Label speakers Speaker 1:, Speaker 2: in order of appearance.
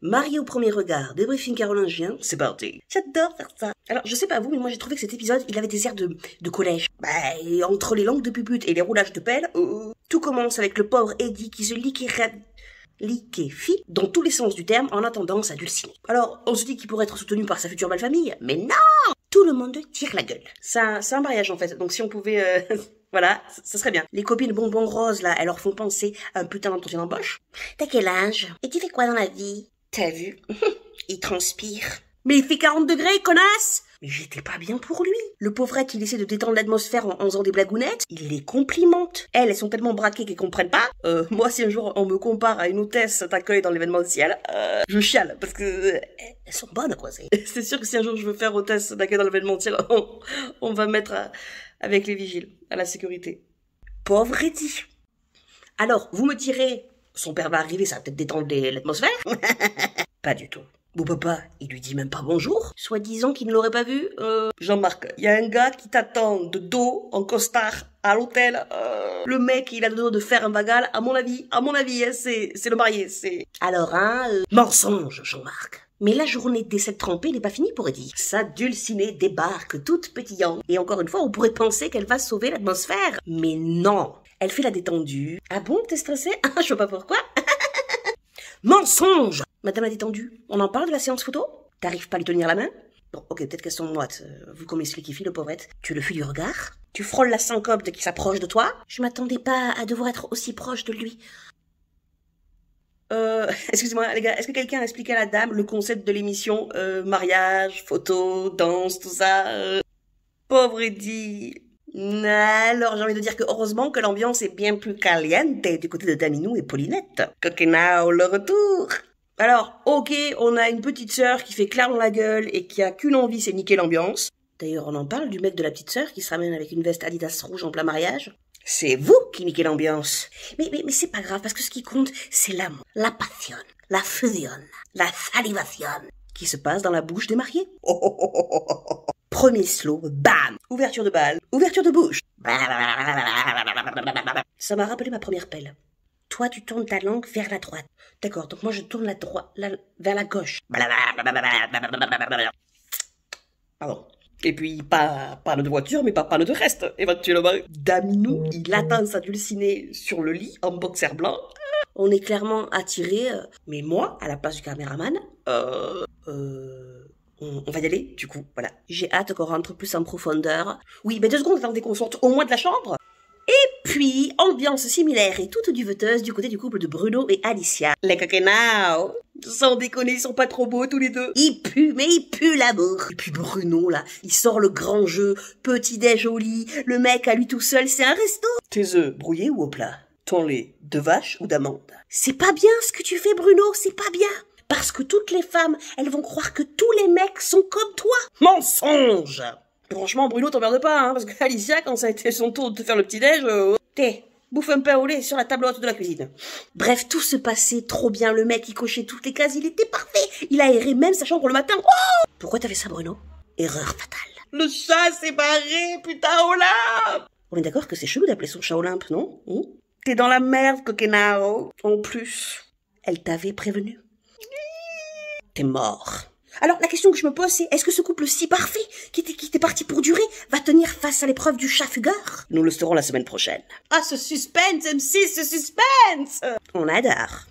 Speaker 1: Marié au premier regard, débriefing carolingien, c'est parti. J'adore faire ça. Alors, je sais pas vous, mais moi j'ai trouvé que cet épisode, il avait des airs de collège. Bah, et entre les langues de pupute et les roulages de pelle, tout commence avec le pauvre Eddie qui se liquéfie dans tous les sens du terme en attendant sa dulcinée. Alors, on se dit qu'il pourrait être soutenu par sa future belle-famille, mais non! Tout le monde tire la gueule. C'est un mariage en fait, donc si on pouvait... Voilà, ça serait bien. Les copines bonbons roses, là, elles leur font penser à un putain d'entretien d'embauche. T'as quel âge? Et tu fais quoi dans la vie? T'as vu? Il transpire. Mais il fait 40 degrés, connasse! Mais j'étais pas bien pour lui. Le pauvrette, il essaie de détendre l'atmosphère en faisant des blagounettes. Il les complimente. Elles sont tellement braquées qu'elles comprennent pas. Moi, si un jour on me compare à une hôtesse d'accueil dans l'événementiel, je chiale, parce que elles sont bonnes, quoi. C'est sûr que si un jour je veux faire hôtesse d'accueil dans l'événementiel, on va mettre avec les vigiles, à la sécurité. Pauvre Eddie. Alors, vous me direz, son père va arriver, ça va peut-être détendre l'atmosphère? Pas du tout. Mon papa, il lui dit même pas bonjour, soi-disant qu'il ne l'aurait pas vu. Jean-Marc, il y a un gars qui t'attend de dos, en costard, à l'hôtel. Le mec, il a le dos de faire un vagal, à mon avis, hein, c'est le marié, c'est... Alors, mensonge, Jean-Marc. Mais la journée des 7 trempés n'est pas finie pour Eddie. Sa dulcinée débarque toute pétillante. Et encore une fois, on pourrait penser qu'elle va sauver l'atmosphère. Mais non. Elle fait la détendue. Ah bon, t'es stressée? Ah, je vois pas pourquoi. Mensonge! Madame la détendue, on en parle de la séance photo? T'arrives pas à lui tenir la main? Bon, ok, peut-être qu'elles sont moites. Vu comme il se liquéfie, le pauvrette. Tu le fuis du regard? Tu frôles la syncope dès qu'il s'approche de toi? Je m'attendais pas à devoir être aussi proche de lui. Excusez-moi, les gars, est-ce que quelqu'un a expliqué à la dame le concept de l'émission, mariage, photo, danse, tout ça, Pauvre Eddie. Alors, j'ai envie de dire que heureusement que l'ambiance est bien plus caliente du côté de Daminou et Paulinette. Coquinao, le retour. Alors, ok, on a une petite sœur qui fait clairement la gueule et qui a qu'une envie, c'est niquer l'ambiance. D'ailleurs, on en parle du mec de la petite sœur qui se ramène avec une veste Adidas rouge en plein mariage. C'est vous qui niquez l'ambiance. Mais c'est pas grave, parce que ce qui compte, c'est l'amour, la passion, la fusion, la salivation qui se passe dans la bouche des mariés. Premier slow, bam! Ouverture de balle, ouverture de bouche. Ça m'a rappelé ma première pelle. Toi, tu tournes ta langue vers la droite. D'accord, donc moi je tourne vers la gauche. Pardon. Et puis, pas panne de voiture, mais pas panne de reste, éventuellement. Daminou, il atteint sa dulcinée sur le lit, en boxer blanc. On est clairement attiré, mais moi, à la place du caméraman, on va y aller, du coup, voilà. J'ai hâte qu'on rentre plus en profondeur. Oui, mais 2 secondes, attendez qu'on sorte au moins de la chambre. Et puis, ambiance similaire et toute duveteuse du côté du couple de Bruno et Alicia. Les coquinao. Sans déconner, ils sont pas trop beaux tous les deux. Ils puent, mais ils puent l'amour. Et puis Bruno, là, il sort le grand jeu, petit déj au lit, le mec à lui tout seul, c'est un resto. Tes œufs brouillés ou au plat? Ton lait de vache ou d'amande? C'est pas bien ce que tu fais, Bruno, c'est pas bien. Parce que toutes les femmes, elles vont croire que tous les mecs sont comme toi. Mensonge! Franchement, Bruno, t'emmerdes pas, hein, parce que Alicia, quand ça a été son tour de te faire le petit-déj, bouffe un pain au lait sur la table haute de la cuisine. Bref, tout se passait trop bien, le mec, il cochait toutes les cases, il était parfait. Il a aéré même sa chambre le matin. Oh! Pourquoi t'as fait ça, Bruno? Erreur fatale. Le chat s'est barré, putain, Olympe! On est d'accord que c'est chelou d'appeler son chat Olympe, non? T'es dans la merde, coquinao. En plus, elle t'avait prévenu. T'es mort. Alors, la question que je me pose, c'est, est-ce que ce couple si parfait, qui était parti pour durer, va tenir face à l'épreuve du chat fugueur? Nous le saurons la semaine prochaine. Ah, ce suspense, M6, ce suspense! On adore.